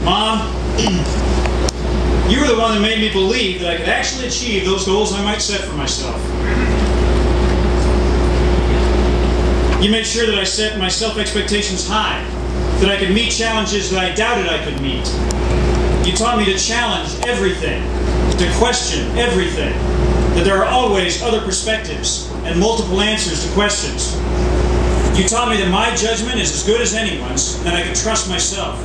Mom, you were the one that made me believe that I could actually achieve those goals I might set for myself. You made sure that I set my self-expectations high, that I could meet challenges that I doubted I could meet. You taught me to challenge everything, to question everything, that there are always other perspectives and multiple answers to questions. You taught me that my judgment is as good as anyone's, and I could trust myself.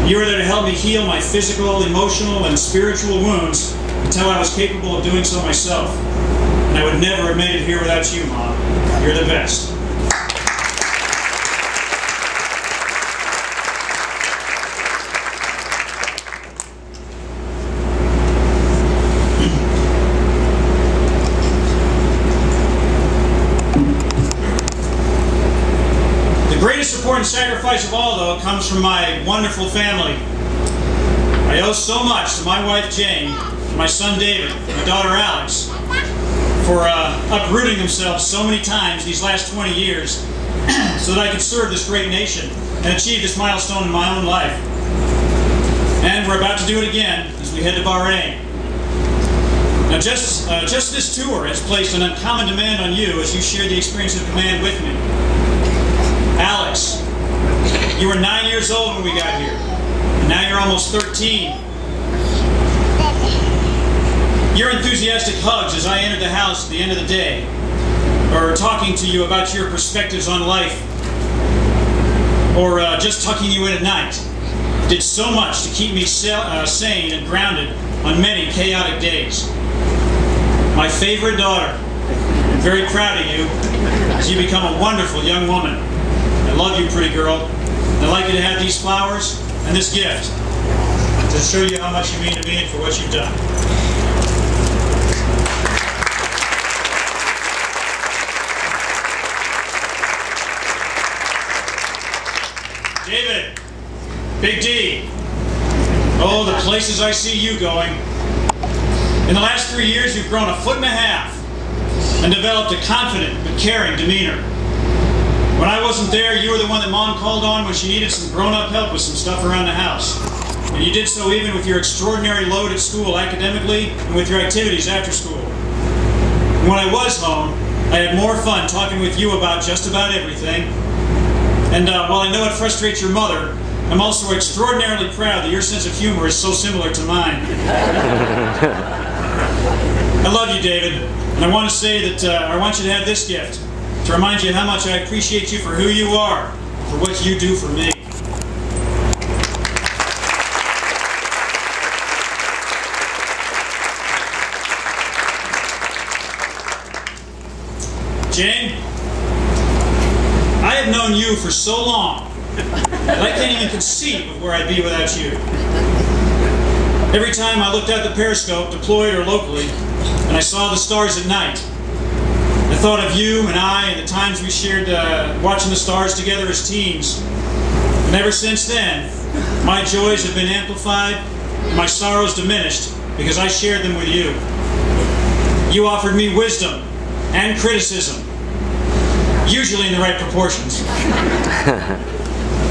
You were there to help me heal my physical, emotional, and spiritual wounds until I was capable of doing so myself. And I would never have made it here without you, Mom. You're the best. The greatest support and sacrifice of all, though, comes from my wonderful family. I owe so much to my wife, Jane, my son, David, and my daughter, Alex, for uprooting themselves so many times these last 20 years so that I could serve this great nation and achieve this milestone in my own life. And we're about to do it again as we head to Bahrain. Now, just this tour has placed an uncommon demand on you as you share the experience of command with me. Alex, you were 9 years old when we got here, and now you're almost 13. Your enthusiastic hugs as I entered the house at the end of the day, or talking to you about your perspectives on life, or just tucking you in at night, did so much to keep me sane and grounded on many chaotic days. My favorite daughter, I'm very proud of you as you become a wonderful young woman. I love you, pretty girl. I'd like you to have these flowers and this gift to show you how much you mean to me and for what you've done. David, Big D, oh, the places I see you going. In the last 3 years, you've grown 1.5 feet and developed a confident but caring demeanor. When I wasn't there, you were the one that Mom called on when she needed some grown-up help with some stuff around the house. And you did so even with your extraordinary load at school academically and with your activities after school. And when I was home, I had more fun talking with you about just about everything. And while I know it frustrates your mother, I'm also extraordinarily proud that your sense of humor is so similar to mine. I love you, David, and I want to say that I want you to have this gift to remind you how much I appreciate you for who you are, for what you do for me. Jane, I have known you for so long that I can't even conceive of where I'd be without you. Every time I looked out the periscope, deployed or locally, and I saw the stars at night, I thought of you and I and the times we shared watching the stars together as teens. And ever since then, my joys have been amplified and my sorrows diminished because I shared them with you. You offered me wisdom and criticism, usually in the right proportions.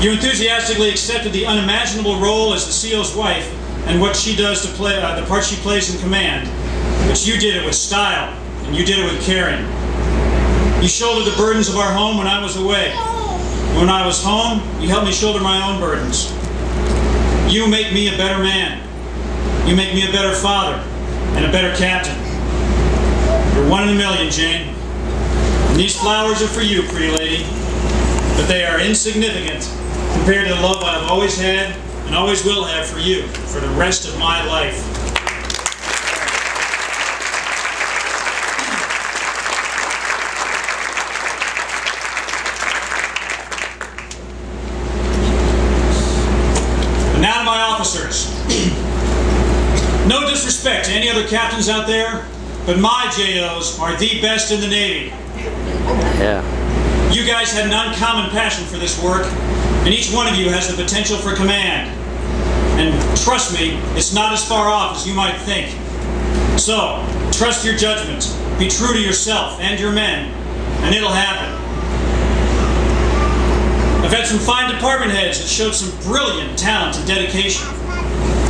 You enthusiastically accepted the unimaginable role as the CEO's wife and what she does to play, the part she plays in command. But you did it with style, and you did it with caring. You shouldered the burdens of our home when I was away. When I was home, you helped me shoulder my own burdens. You make me a better man. You make me a better father and a better captain. You're 1 in a million, Jane. And these flowers are for you, pretty lady. But they are insignificant compared to the love I've always had and always will have for you for the rest of my life. And now to my officers. No disrespect to any other captains out there, but my JOs are the best in the Navy. Yeah. You guys had an uncommon passion for this work, and each one of you has the potential for command. And trust me, it's not as far off as you might think. So, trust your judgment, be true to yourself and your men, and it'll happen. I've had some fine department heads that showed some brilliant talent and dedication.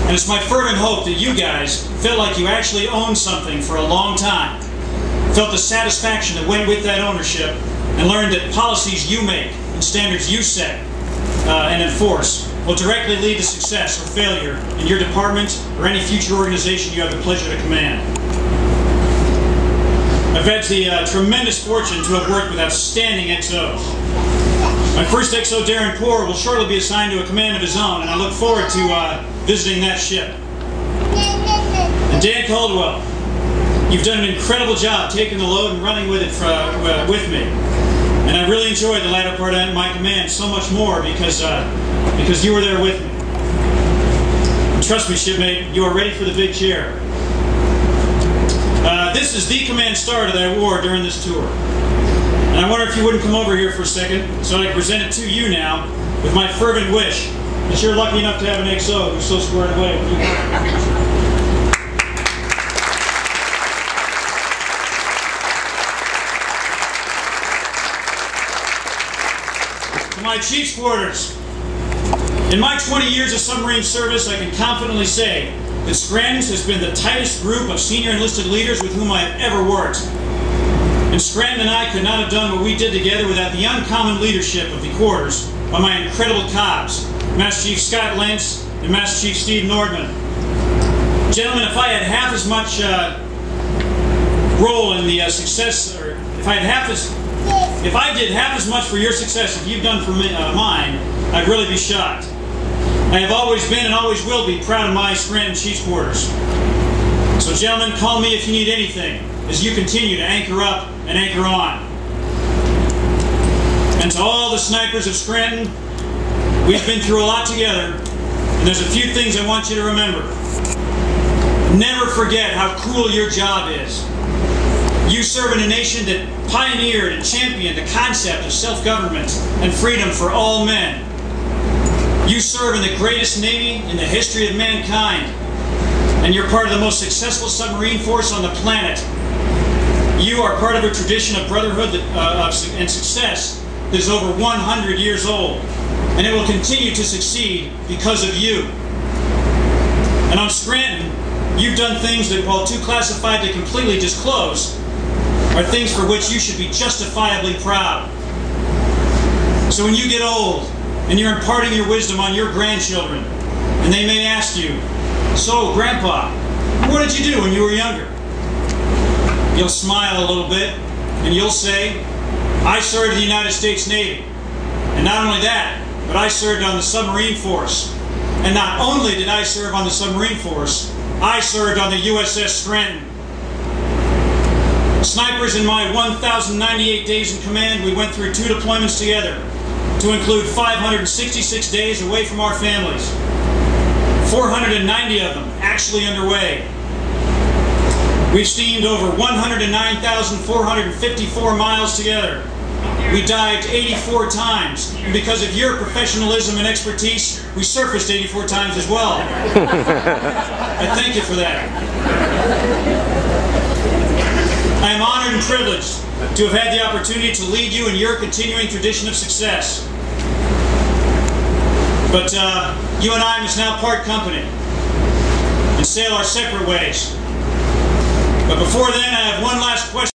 And it's my fervent hope that you guys felt like you actually owned something for a long time, felt the satisfaction that went with that ownership, and learned that policies you make and standards you set and enforce will directly lead to success or failure in your department or any future organization you have the pleasure to command. I've had the tremendous fortune to have worked with outstanding XOs. My first XO, Darren Poor, will shortly be assigned to a command of his own, and I look forward to visiting that ship. And Dan Caldwell, you've done an incredible job taking the load and running with it with me. And I really enjoyed the latter part of my command so much more because you were there with me. And trust me, shipmate, you are ready for the big chair. This is the command star that I wore during this tour. And I wonder if you wouldn't come over here for a second so I can present it to you now with my fervent wish that you're lucky enough to have an XO who's so squared away with you. To my chief's quarters. In my 20 years of submarine service, I can confidently say that Scranton's has been the tightest group of senior enlisted leaders with whom I have ever worked. And Scranton and I could not have done what we did together without the uncommon leadership of the quarters by my incredible cobs, Master Chief Scott Lentz and Master Chief Steve Nordman. Gentlemen, if I had half as much role in the success, or if I did half as much for your success as you've done for mine, I'd really be shocked. I have always been and always will be proud of my Scranton Chief's quarters. So gentlemen, call me if you need anything as you continue to anchor up and anchor on. And to all the snipers of Scranton, we've been through a lot together, and there's a few things I want you to remember. Never forget how cool your job is. You serve in a nation that pioneered and championed the concept of self-government and freedom for all men. You serve in the greatest Navy in the history of mankind, and you're part of the most successful submarine force on the planet. You are part of a tradition of brotherhood and success that is over 100 years old, and it will continue to succeed because of you. And on Scranton, you've done things that, while too classified to completely disclose, are things for which you should be justifiably proud. So when you get old, and you're imparting your wisdom on your grandchildren, and they may ask you, "So, Grandpa, what did you do when you were younger?" You'll smile a little bit, and you'll say, "I served in the United States Navy. And not only that, but I served on the submarine force. And not only did I serve on the submarine force, I served on the USS Scranton." Snipers, in my 1,098 days in command, we went through 2 deployments together, to include 566 days away from our families. 490 of them actually underway. We've steamed over 109,454 miles together. We dived 84 times, and because of your professionalism and expertise, we surfaced 84 times as well. I thank you for that. I am honored and privileged to have had the opportunity to lead you in your continuing tradition of success. But you and I must now part company and sail our separate ways. But before then, I have one last question.